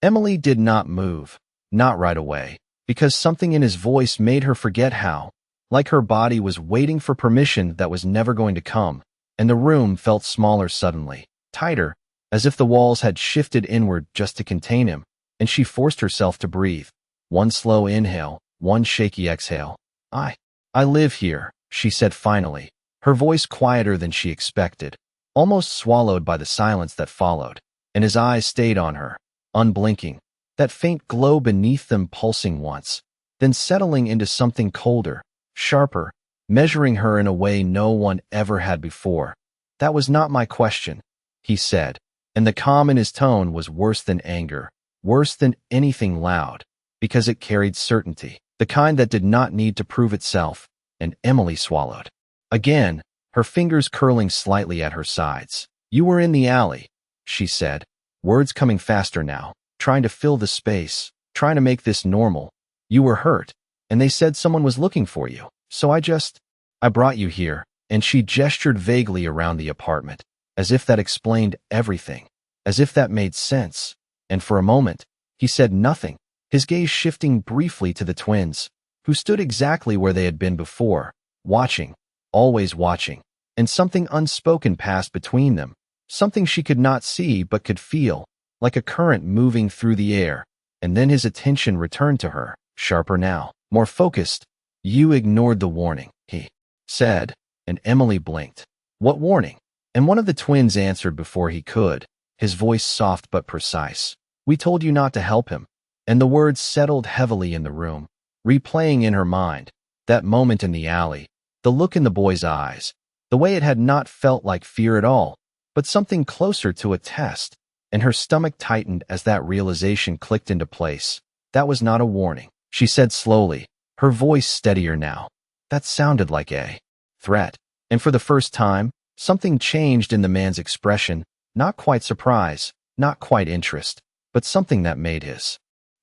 Emily did not move, not right away, because something in his voice made her forget how, like her body was waiting for permission that was never going to come, and the room felt smaller suddenly, tighter, as if the walls had shifted inward just to contain him, and she forced herself to breathe. One slow inhale, one shaky exhale. I live here, she said finally, her voice quieter than she expected, almost swallowed by the silence that followed, and his eyes stayed on her, unblinking, that faint glow beneath them pulsing once, then settling into something colder, sharper, measuring her in a way no one ever had before. That was not my question, he said, and the calm in his tone was worse than anger, worse than anything loud, because it carried certainty, the kind that did not need to prove itself, and Emily swallowed. Again, her fingers curling slightly at her sides. You were in the alley, she said, words coming faster now, trying to fill the space, trying to make this normal. You were hurt, and they said someone was looking for you, so I brought you here, and she gestured vaguely around the apartment, as if that explained everything, as if that made sense, and for a moment, he said nothing, his gaze shifting briefly to the twins, who stood exactly where they had been before, watching, always watching, and something unspoken passed between them, something she could not see but could feel, like a current moving through the air, and then his attention returned to her, sharper now, more focused. You ignored the warning, he said, and Emily blinked. What warning? And one of the twins answered before he could, his voice soft but precise. We told you not to help him. And the words settled heavily in the room, replaying in her mind, that moment in the alley, the look in the boy's eyes, the way it had not felt like fear at all, but something closer to a test, and her stomach tightened as that realization clicked into place. That was not a warning, she said slowly, her voice steadier now. That sounded like a threat, and for the first time, something changed in the man's expression, not quite surprise, not quite interest, but something that made his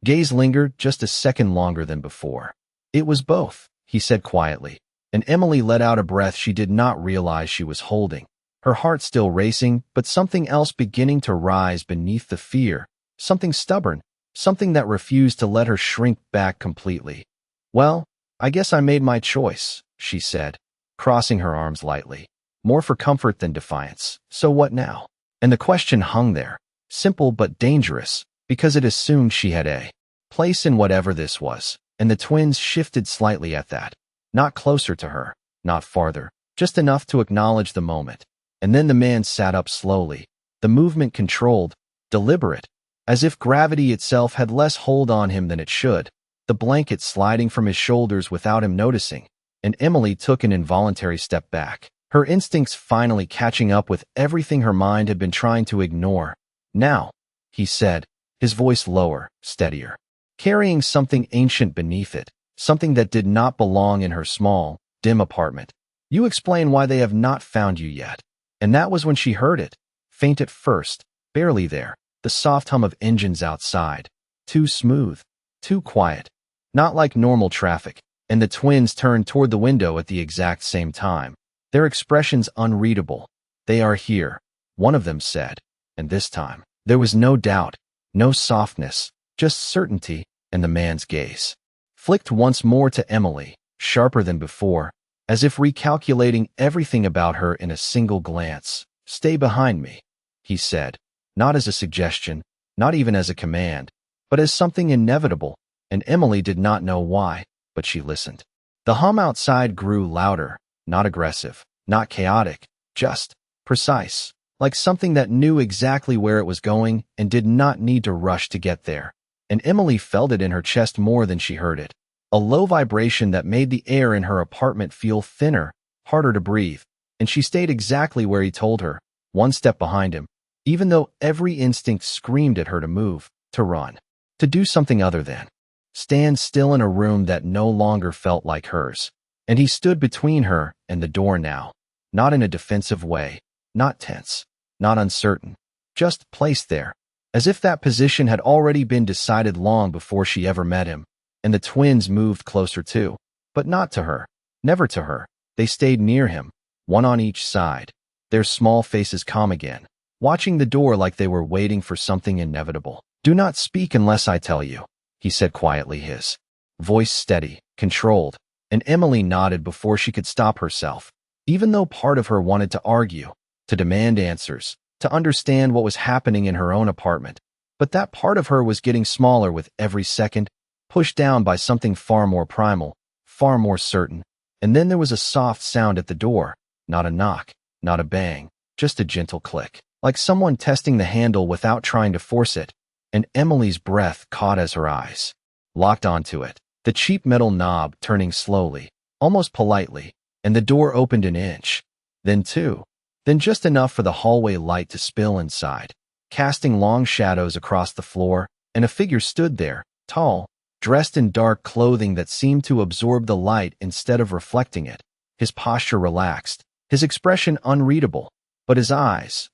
gaze lingered just a second longer than before. It was both, he said quietly, and Emily let out a breath she did not realize she was holding, her heart still racing, but something else beginning to rise beneath the fear, something stubborn, something that refused to let her shrink back completely. Well, I guess I made my choice, she said, crossing her arms lightly, more for comfort than defiance. So what now? And the question hung there, simple but dangerous, because it assumed she had a place in whatever this was, and the twins shifted slightly at that. Not closer to her, not farther, just enough to acknowledge the moment. And then the man sat up slowly, the movement controlled, deliberate, as if gravity itself had less hold on him than it should, the blanket sliding from his shoulders without him noticing, and Emily took an involuntary step back, her instincts finally catching up with everything her mind had been trying to ignore. Now, he said, his voice lower, steadier, carrying something ancient beneath it, something that did not belong in her small, dim apartment. You explain why they have not found you yet. And that was when she heard it, faint at first, barely there, the soft hum of engines outside, too smooth, too quiet, not like normal traffic, and the twins turned toward the window at the exact same time, their expressions unreadable. They are here, one of them said, and this time, there was no doubt, no softness, just certainty, and the man's gaze flicked once more to Emily, sharper than before, as if recalculating everything about her in a single glance. Stay behind me, he said, not as a suggestion, not even as a command, but as something inevitable, and Emily did not know why, but she listened. The hum outside grew louder, not aggressive, not chaotic, just precise, like something that knew exactly where it was going and did not need to rush to get there. And Emily felt it in her chest more than she heard it, a low vibration that made the air in her apartment feel thinner, harder to breathe, and she stayed exactly where he told her, one step behind him, even though every instinct screamed at her to move, to run, to do something other than stand still in a room that no longer felt like hers. And he stood between her and the door now, not in a defensive way, not tense, not uncertain, just placed there, as if that position had already been decided long before she ever met him. And the twins moved closer too, but not to her, never to her. They stayed near him, one on each side, their small faces calm again, watching the door like they were waiting for something inevitable. "Do not speak unless I tell you," he said quietly, his voice steady, controlled, and Emily nodded before she could stop herself, even though part of her wanted to argue, to demand answers, to understand what was happening in her own apartment. But that part of her was getting smaller with every second, pushed down by something far more primal, far more certain. And then there was a soft sound at the door, not a knock, not a bang, just a gentle click, like someone testing the handle without trying to force it, and Emily's breath caught as her eyes locked onto it, the cheap metal knob turning slowly, almost politely, and the door opened an inch, then two, then just enough for the hallway light to spill inside, casting long shadows across the floor, and a figure stood there, tall, dressed in dark clothing that seemed to absorb the light instead of reflecting it, his posture relaxed, his expression unreadable, but his eyes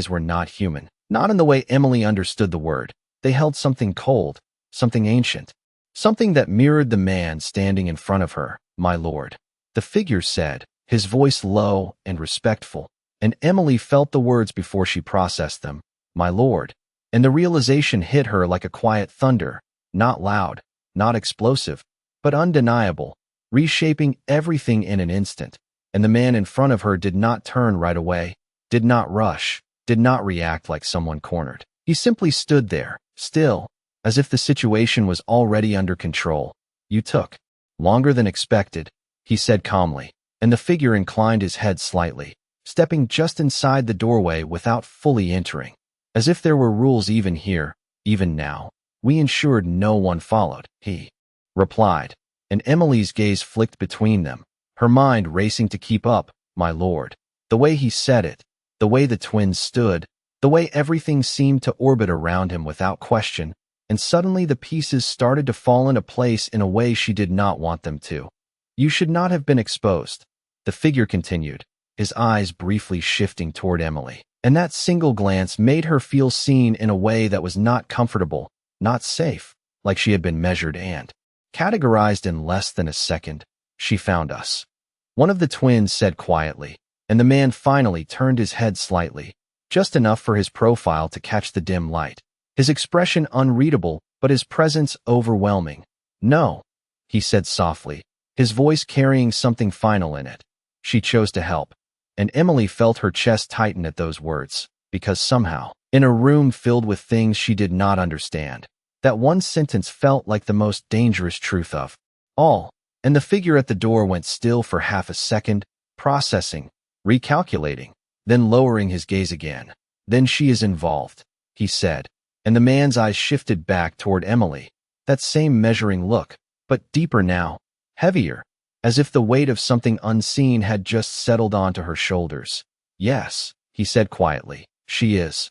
were not human, not in the way Emily understood the word. They held something cold, something ancient, something that mirrored the man standing in front of her. "My lord," the figure said, his voice low and respectful, and Emily felt the words before she processed them. "My lord," and the realization hit her like a quiet thunder, not loud, not explosive, but undeniable, reshaping everything in an instant. And the man in front of her did not turn right away, did not rush, did not react like someone cornered. He simply stood there, still, as if the situation was already under control. "You took longer than expected," he said calmly, and the figure inclined his head slightly, stepping just inside the doorway without fully entering. "As if there were rules even here, even now. We ensured no one followed," he replied, and Emily's gaze flicked between them, her mind racing to keep up. "My lord." The way he said it, the way the twins stood, the way everything seemed to orbit around him without question, and suddenly the pieces started to fall into place in a way she did not want them to. "You should not have been exposed," the figure continued, his eyes briefly shifting toward Emily, and that single glance made her feel seen in a way that was not comfortable, not safe, like she had been measured and categorized in less than a second. "She found us," one of the twins said quietly, and the man finally turned his head slightly, just enough for his profile to catch the dim light, his expression unreadable, but his presence overwhelming. "No," he said softly, his voice carrying something final in it. "She chose to help." And Emily felt her chest tighten at those words, because somehow, in a room filled with things she did not understand, that one sentence felt like the most dangerous truth of all. And the figure at the door went still for half a second, processing, recalculating, then lowering his gaze again. "Then she is involved," he said, and the man's eyes shifted back toward Emily, that same measuring look, but deeper now, heavier, as if the weight of something unseen had just settled onto her shoulders. "Yes," he said quietly, "she is."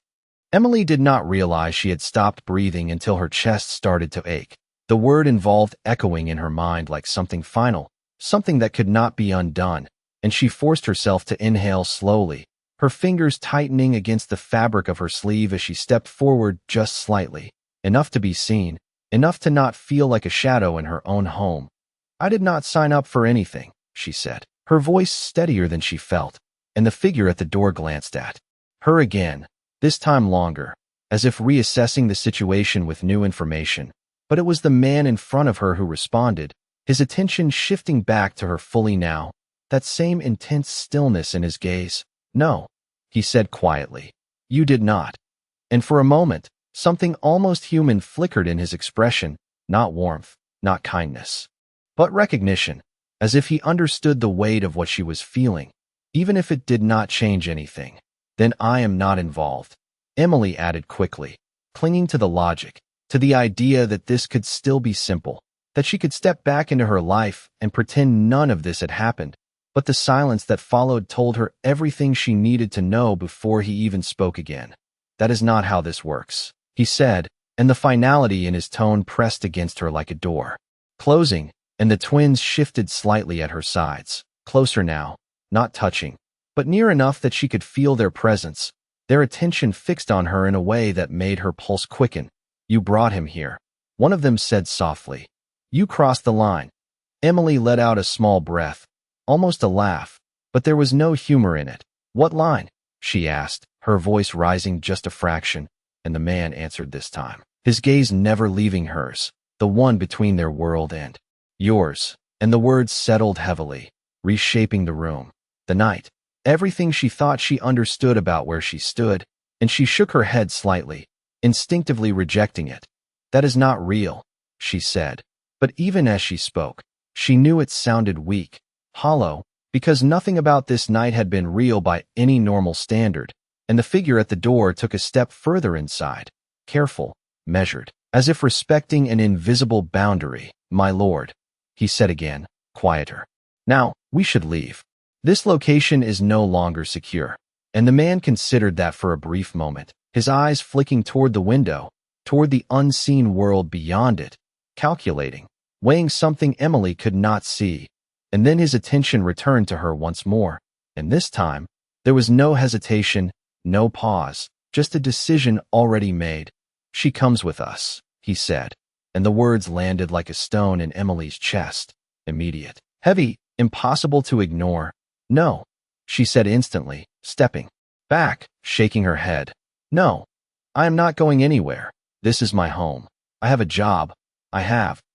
Emily did not realize she had stopped breathing until her chest started to ache, the word involved echoing in her mind like something final, something that could not be undone, and she forced herself to inhale slowly, her fingers tightening against the fabric of her sleeve as she stepped forward just slightly, enough to be seen, enough to not feel like a shadow in her own home. "I did not sign up for anything," she said, her voice steadier than she felt, and the figure at the door glanced at her again, this time longer, as if reassessing the situation with new information. But it was the man in front of her who responded, his attention shifting back to her fully now, that same intense stillness in his gaze. "No," he said quietly, "you did not." And for a moment, something almost human flickered in his expression, not warmth, not kindness, but recognition, as if he understood the weight of what she was feeling, even if it did not change anything. "Then I am not involved," Emily added quickly, clinging to the logic, to the idea that this could still be simple, that she could step back into her life and pretend none of this had happened. But the silence that followed told her everything she needed to know before he even spoke again. "That is not how this works," he said, and the finality in his tone pressed against her like a door closing, and the twins shifted slightly at her sides, closer now, not touching, but near enough that she could feel their presence, their attention fixed on her in a way that made her pulse quicken. "You brought him here," one of them said softly. "You crossed the line." Emily let out a small breath, almost a laugh, but there was no humor in it. "What line?" she asked, her voice rising just a fraction, and the man answered this time, his gaze never leaving hers, the one between their world and yours. And the words settled heavily, reshaping the room, the night, everything she thought she understood about where she stood, and she shook her head slightly, instinctively rejecting it. That is not real, she said. But even as she spoke, she knew it sounded weak, hollow, because nothing about this night had been real by any normal standard, and the figure at the door took a step further inside, careful, measured, as if respecting an invisible boundary. My lord, he said again, quieter. Now, we should leave. This location is no longer secure. And the man considered that for a brief moment, his eyes flicking toward the window, toward the unseen world beyond it, calculating, weighing something Emily could not see. And then his attention returned to her once more, and this time, there was no hesitation, no pause, just a decision already made. She comes with us, he said, and the words landed like a stone in Emily's chest. Immediate, heavy, impossible to ignore. No, she said instantly, stepping back, shaking her head. No, I am not going anywhere. This is my home. I have a job.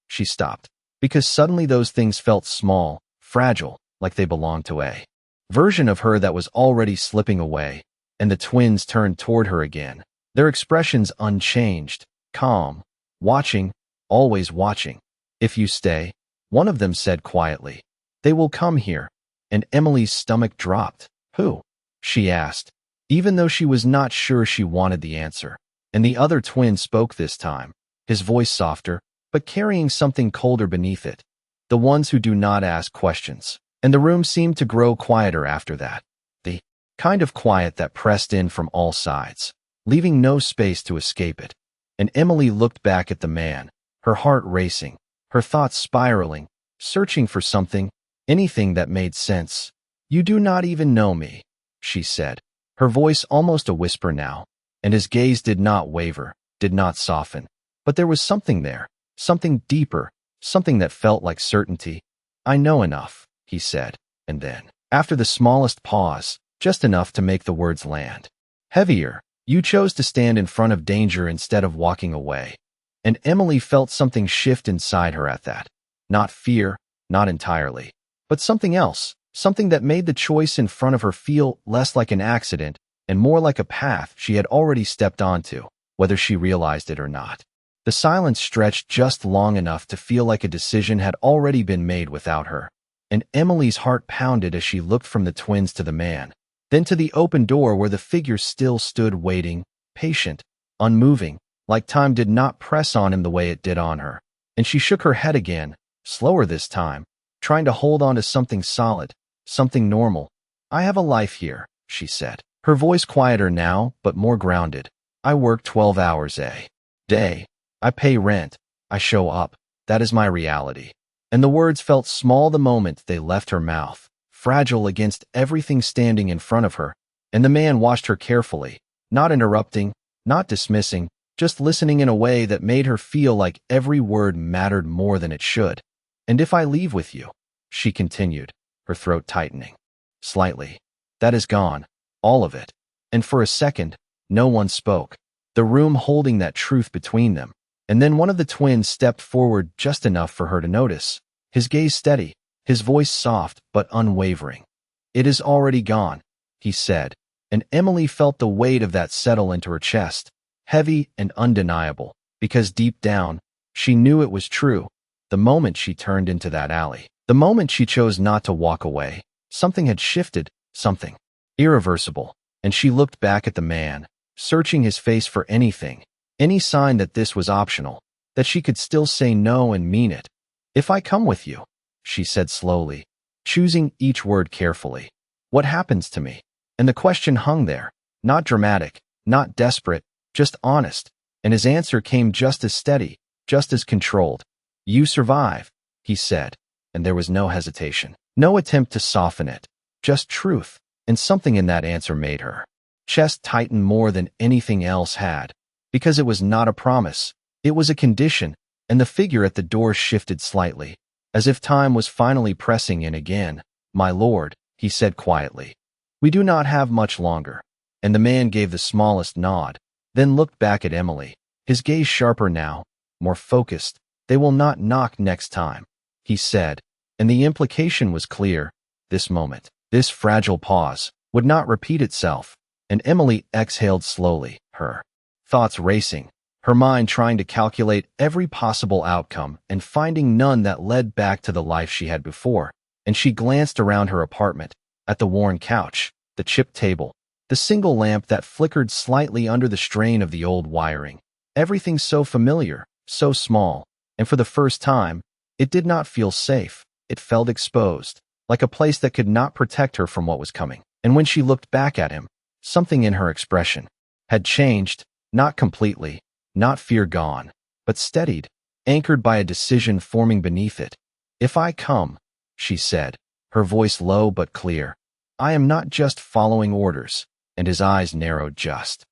She stopped, because suddenly those things felt small, fragile, like they belonged to a version of her that was already slipping away, and the twins turned toward her again, their expressions unchanged, calm, watching, always watching. If you stay, one of them said quietly, they will come here, and Emily's stomach dropped. Who? She asked, even though she was not sure she wanted the answer. And the other twin spoke this time, his voice softer, but carrying something colder beneath it. The ones who do not ask questions. And the room seemed to grow quieter after that. The kind of quiet that pressed in from all sides, leaving no space to escape it. And Emily looked back at the man, her heart racing, her thoughts spiraling, searching for something, anything that made sense. You do not even know me, she said, her voice almost a whisper now, and his gaze did not waver, did not soften. But there was something there, something deeper, something that felt like certainty. I know enough, he said, and then, after the smallest pause, just enough to make the words land. Heavier, you chose to stand in front of danger instead of walking away. And Emily felt something shift inside her at that. Not fear, not entirely, but something else, something that made the choice in front of her feel less like an accident and more like a path she had already stepped onto, whether she realized it or not. The silence stretched just long enough to feel like a decision had already been made without her, and Emily's heart pounded as she looked from the twins to the man, then to the open door where the figure still stood waiting, patient, unmoving, like time did not press on him the way it did on her. And she shook her head again, slower this time, trying to hold on to something solid, something normal. I have a life here, she said, her voice quieter now but more grounded. I work 12 hours a day. I pay rent. I show up. That is my reality. And the words felt small the moment they left her mouth, fragile against everything standing in front of her. And the man watched her carefully, not interrupting, not dismissing, just listening in a way that made her feel like every word mattered more than it should. And if I leave with you, she continued, her throat tightening slightly, that is gone, all of it. And for a second, no one spoke, the room holding that truth between them. And then one of the twins stepped forward just enough for her to notice, his gaze steady, his voice soft but unwavering. It is already gone, he said, and Emily felt the weight of that settle into her chest, heavy and undeniable, because deep down, she knew it was true. The moment she turned into that alley, the moment she chose not to walk away, something had shifted, something irreversible, and she looked back at the man, searching his face for anything, any sign that this was optional, that she could still say no and mean it. If I come with you, she said slowly, choosing each word carefully. What happens to me? And the question hung there, not dramatic, not desperate, just honest, and his answer came just as steady, just as controlled. You survive, he said, and there was no hesitation, no attempt to soften it, just truth, and something in that answer made her chest tighten more than anything else had, because it was not a promise, it was a condition, and the figure at the door shifted slightly, as if time was finally pressing in again. My lord, he said quietly, we do not have much longer, and the man gave the smallest nod, then looked back at Emily, his gaze sharper now, more focused. "They will not knock next time," he said, and the implication was clear. This moment, this fragile pause, would not repeat itself, and Emily exhaled slowly, her thoughts racing, her mind trying to calculate every possible outcome and finding none that led back to the life she had before. And she glanced around her apartment, at the worn couch, the chipped table, the single lamp that flickered slightly under the strain of the old wiring. Everything so familiar, so small, and for the first time, it did not feel safe. It felt exposed, like a place that could not protect her from what was coming. And when she looked back at him, something in her expression had changed, not completely, not fear gone, but steadied, anchored by a decision forming beneath it. "If I come," she said, her voice low but clear, "I am not just following orders," and his eyes narrowed just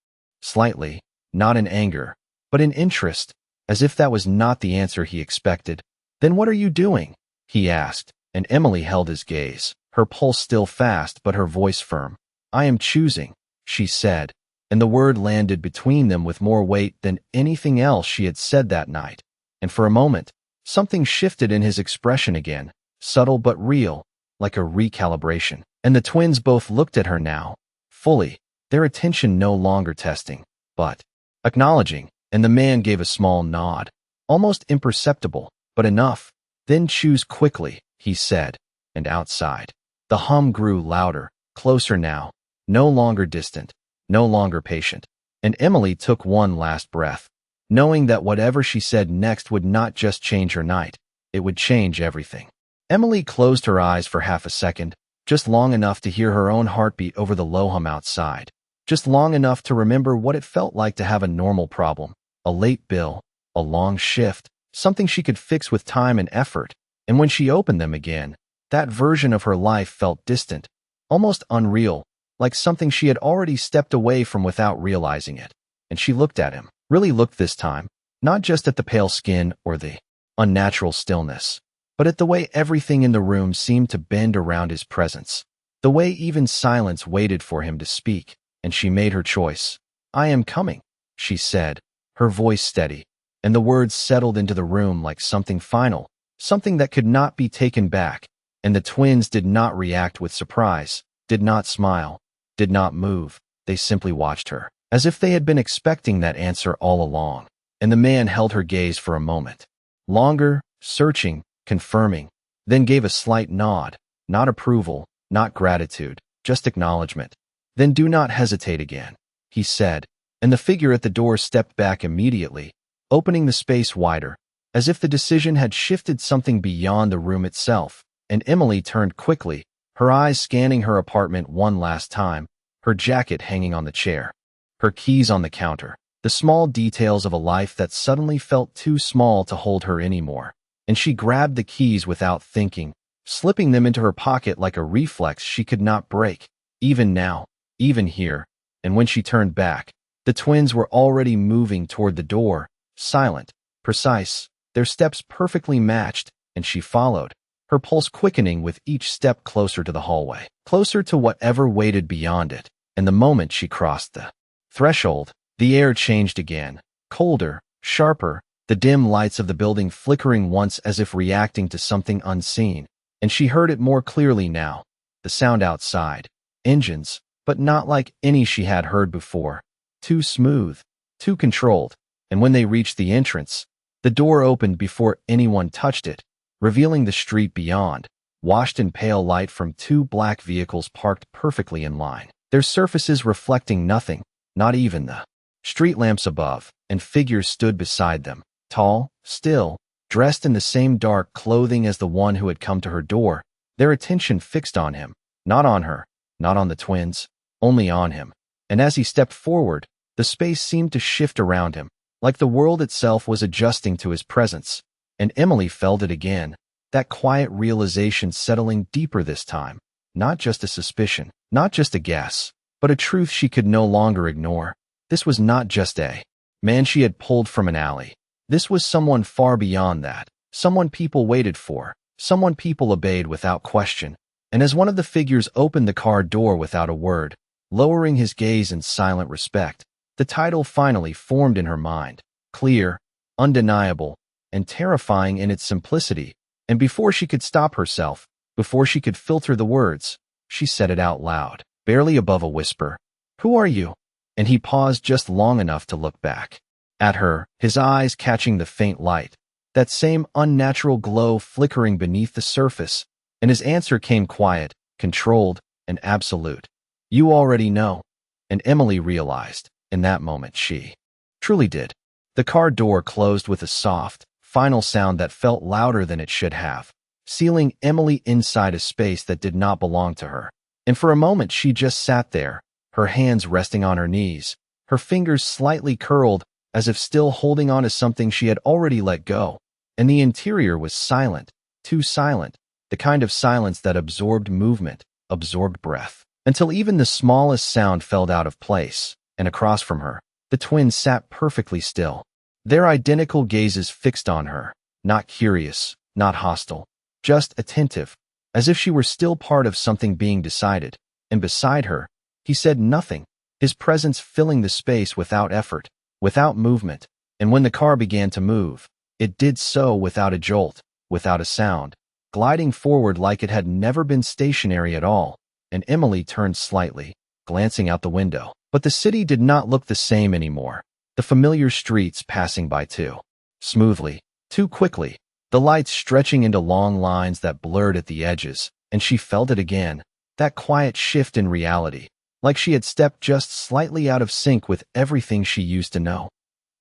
slightly, not in anger, but in interest, as if that was not the answer he expected. "Then what are you doing?" he asked, and Emily held his gaze, her pulse still fast but her voice firm. "I am choosing," she said, and the word landed between them with more weight than anything else she had said that night. And for a moment, something shifted in his expression again, subtle but real, like a recalibration. And the twins both looked at her now, fully, their attention no longer testing, but acknowledging, and the man gave a small nod, almost imperceptible, but enough. "Then choose quickly," he said, and outside, the hum grew louder, closer now, no longer distant, no longer patient. And Emily took one last breath, knowing that whatever she said next would not just change her night, it would change everything. Emily closed her eyes for half a second, just long enough to hear her own heartbeat over the low hum outside, just long enough to remember what it felt like to have a normal problem, a late bill, a long shift, something she could fix with time and effort. And when she opened them again, that version of her life felt distant, almost unreal, like something she had already stepped away from without realizing it. And she looked at him, really looked this time, not just at the pale skin or the unnatural stillness, but at the way everything in the room seemed to bend around his presence, the way even silence waited for him to speak. And she made her choice. "I am coming," she said, her voice steady, and the words settled into the room like something final, something that could not be taken back. And the twins did not react with surprise, did not smile, did not move. They simply watched her, as if they had been expecting that answer all along. And the man held her gaze for a moment, longer, searching, confirming, then gave a slight nod, not approval, not gratitude, just acknowledgement. "Then do not hesitate again," he said, and the figure at the door stepped back immediately, opening the space wider, as if the decision had shifted something beyond the room itself. And Emily turned quickly, her eyes scanning her apartment one last time, her jacket hanging on the chair, her keys on the counter, the small details of a life that suddenly felt too small to hold her anymore. And she grabbed the keys without thinking, slipping them into her pocket like a reflex she could not break, even now, even here. And when she turned back, the twins were already moving toward the door, silent, precise, their steps perfectly matched, and she followed, her pulse quickening with each step closer to the hallway, closer to whatever waited beyond it. And the moment she crossed the threshold, the air changed again, colder, sharper, the dim lights of the building flickering once as if reacting to something unseen. And she heard it more clearly now, the sound outside, engines, but not like any she had heard before, too smooth, too controlled. And when they reached the entrance, the door opened before anyone touched it, revealing the street beyond, washed in pale light from two black vehicles parked perfectly in line, their surfaces reflecting nothing, not even the street lamps above. And figures stood beside them, tall, still, dressed in the same dark clothing as the one who had come to her door, their attention fixed on him, not on her, not on the twins, only on him. And as he stepped forward, the space seemed to shift around him, like the world itself was adjusting to his presence. And Emily felt it again, that quiet realization settling deeper this time, not just a suspicion, not just a guess, but a truth she could no longer ignore. This was not just a man she had pulled from an alley. This was someone far beyond that, someone people waited for, someone people obeyed without question. And as one of the figures opened the car door without a word, lowering his gaze in silent respect, the title finally formed in her mind, clear, undeniable, and terrifying in its simplicity. And before she could stop herself, before she could filter the words, she said it out loud, barely above a whisper. "Who are you?" And he paused just long enough to look back at her, his eyes catching the faint light, that same unnatural glow flickering beneath the surface, and his answer came quiet, controlled, and absolute. "You already know." And Emily realized, in that moment she truly did. The car door closed with a soft, final sound that felt louder than it should have, sealing Emily inside a space that did not belong to her. And for a moment she just sat there, her hands resting on her knees, her fingers slightly curled, as if still holding on to something she had already let go. And the interior was silent, too silent, the kind of silence that absorbed movement, absorbed breath, until even the smallest sound felt out of place. And across from her, the twins sat perfectly still, their identical gazes fixed on her, not curious, not hostile, just attentive, as if she were still part of something being decided. And beside her, he said nothing, his presence filling the space without effort, without movement. And when the car began to move, it did so without a jolt, without a sound, gliding forward like it had never been stationary at all. And Emily turned slightly, glancing out the window. But the city did not look the same anymore. The familiar streets passing by too smoothly, too quickly, the lights stretching into long lines that blurred at the edges, and she felt it again, that quiet shift in reality, like she had stepped just slightly out of sync with everything she used to know.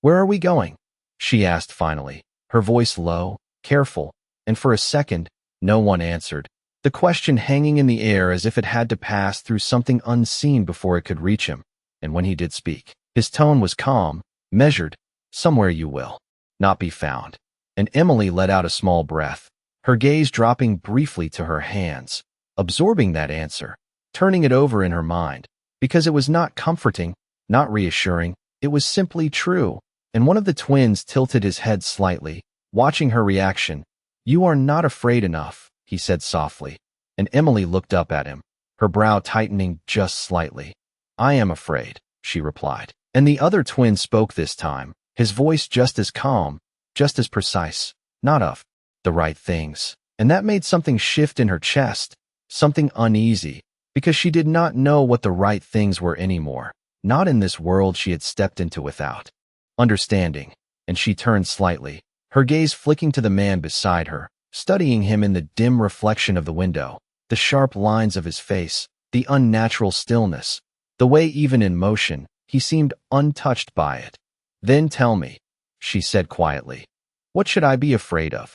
"Where are we going?" she asked finally, her voice low, careful, and for a second, no one answered, the question hanging in the air as if it had to pass through something unseen before it could reach him. And when he did speak, his tone was calm, measured. "Somewhere you will not be found." And Emily let out a small breath, her gaze dropping briefly to her hands, absorbing that answer, turning it over in her mind, because it was not comforting, not reassuring, it was simply true. And one of the twins tilted his head slightly, watching her reaction. "You are not afraid enough," he said softly. And Emily looked up at him, her brow tightening just slightly. "I am afraid," she replied. And the other twin spoke this time, his voice just as calm, just as precise, "Not of the right things." And that made something shift in her chest, something uneasy, because she did not know what the right things were anymore, not in this world she had stepped into without understanding. And she turned slightly, her gaze flicking to the man beside her, studying him in the dim reflection of the window, the sharp lines of his face, the unnatural stillness, the way even in motion, he seemed untouched by it. "Then tell me," she said quietly, "what should I be afraid of?"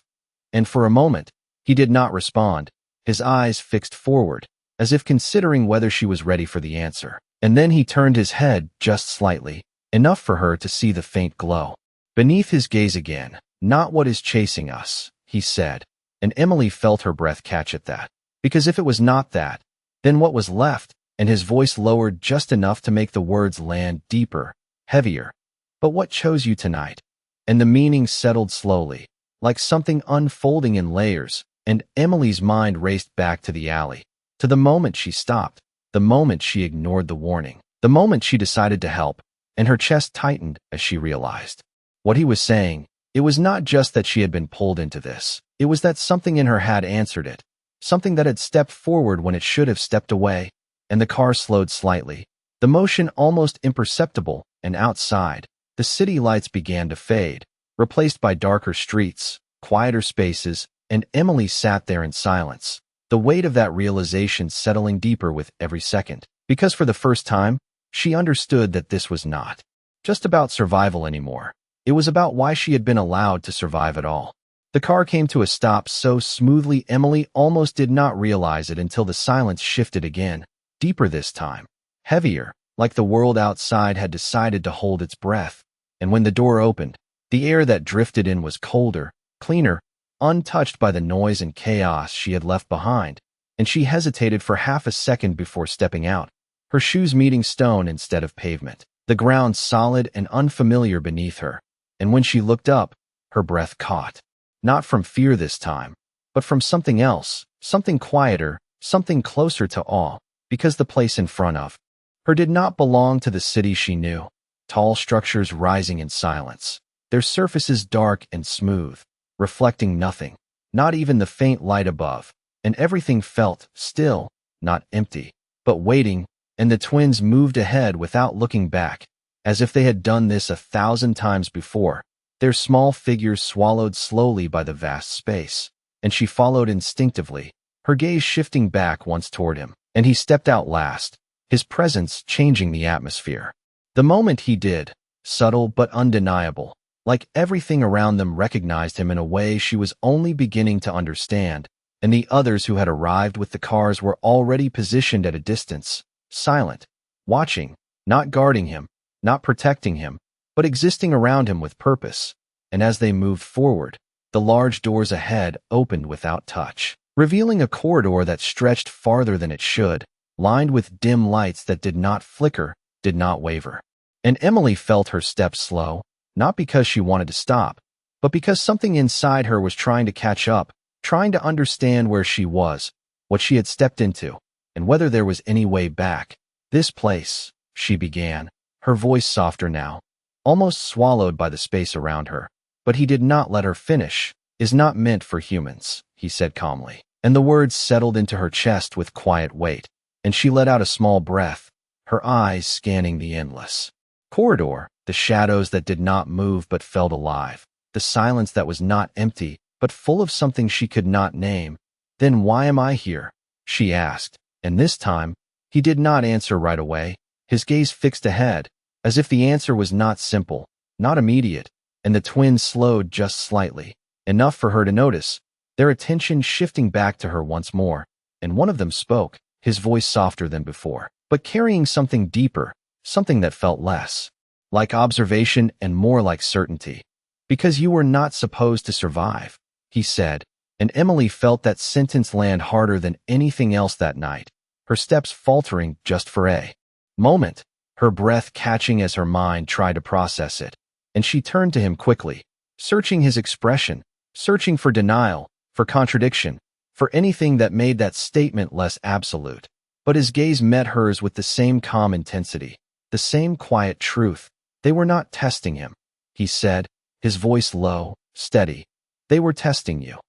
And for a moment, he did not respond, his eyes fixed forward, as if considering whether she was ready for the answer. And then he turned his head just slightly, enough for her to see the faint glow beneath his gaze again. "Not what is chasing us," he said, and Emily felt her breath catch at that. Because if it was not that, then what was left? And his voice lowered just enough to make the words land deeper, heavier. "But what chose you tonight?" And the meaning settled slowly, like something unfolding in layers, and Emily's mind raced back to the alley, to the moment she stopped, the moment she ignored the warning, the moment she decided to help, and her chest tightened as she realized what he was saying. It was not just that she had been pulled into this, it was that something in her had answered it, something that had stepped forward when it should have stepped away. And the car slowed slightly, the motion almost imperceptible, and outside, the city lights began to fade, replaced by darker streets, quieter spaces, and Emily sat there in silence, the weight of that realization settling deeper with every second, because for the first time, she understood that this was not just about survival anymore. It was about why she had been allowed to survive at all. The car came to a stop so smoothly Emily almost did not realize it until the silence shifted again. Deeper this time, heavier, like the world outside had decided to hold its breath. And when the door opened, the air that drifted in was colder, cleaner, untouched by the noise and chaos she had left behind. And she hesitated for half a second before stepping out, her shoes meeting stone instead of pavement, the ground solid and unfamiliar beneath her. And when she looked up, her breath caught, not from fear this time, but from something else, something quieter, something closer to awe. Because the place in front of her did not belong to the city she knew, tall structures rising in silence, their surfaces dark and smooth, reflecting nothing, not even the faint light above, and everything felt still, not empty, but waiting, and the twins moved ahead without looking back, as if they had done this 1,000 times before, their small figures swallowed slowly by the vast space, and she followed instinctively, her gaze shifting back once toward him, and he stepped out last, his presence changing the atmosphere. The moment he did, subtle but undeniable, like everything around them recognized him in a way she was only beginning to understand, and the others who had arrived with the cars were already positioned at a distance, silent, watching, not guarding him, not protecting him, but existing around him with purpose. And as they moved forward, the large doors ahead opened without touch, revealing a corridor that stretched farther than it should, lined with dim lights that did not flicker, did not waver. And Emily felt her steps slow, not because she wanted to stop, but because something inside her was trying to catch up, trying to understand where she was, what she had stepped into, and whether there was any way back. This place, she began, her voice softer now, almost swallowed by the space around her. But he did not let her finish. Is not meant for humans, he said calmly, and the words settled into her chest with quiet weight, and she let out a small breath, her eyes scanning the endless corridor, the shadows that did not move but felt alive, the silence that was not empty but full of something she could not name. Then why am I here? She asked, and this time, he did not answer right away, his gaze fixed ahead, as if the answer was not simple, not immediate, and the twins slowed just slightly, enough for her to notice, their attention shifting back to her once more, and one of them spoke, his voice softer than before, but carrying something deeper, something that felt less like observation and more like certainty. Because you were not supposed to survive, he said, and Emily felt that sentence land harder than anything else that night, her steps faltering just for a moment, her breath catching as her mind tried to process it, and she turned to him quickly, searching his expression, searching for denial, for contradiction, for anything that made that statement less absolute. But his gaze met hers with the same calm intensity, the same quiet truth. They were not testing him, he said, his voice low, steady. They were testing you.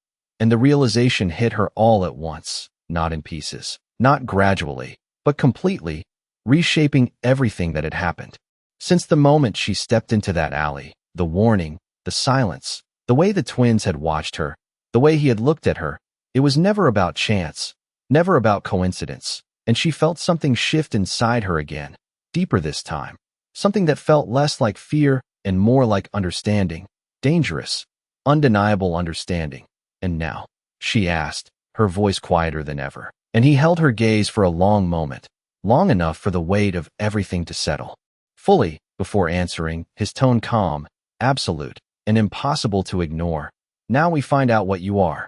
And the realization hit her all at once, not in pieces, not gradually, but completely, reshaping everything that had happened. Since the moment she stepped into that alley, the warning, the silence, the way the twins had watched her, the way he had looked at her, it was never about chance, never about coincidence, and she felt something shift inside her again, deeper this time, something that felt less like fear and more like understanding, dangerous, undeniable understanding. And now, she asked, her voice quieter than ever, and he held her gaze for a long moment, long enough for the weight of everything to settle fully before answering, his tone calm, absolute, and impossible to ignore. Now we find out what you are.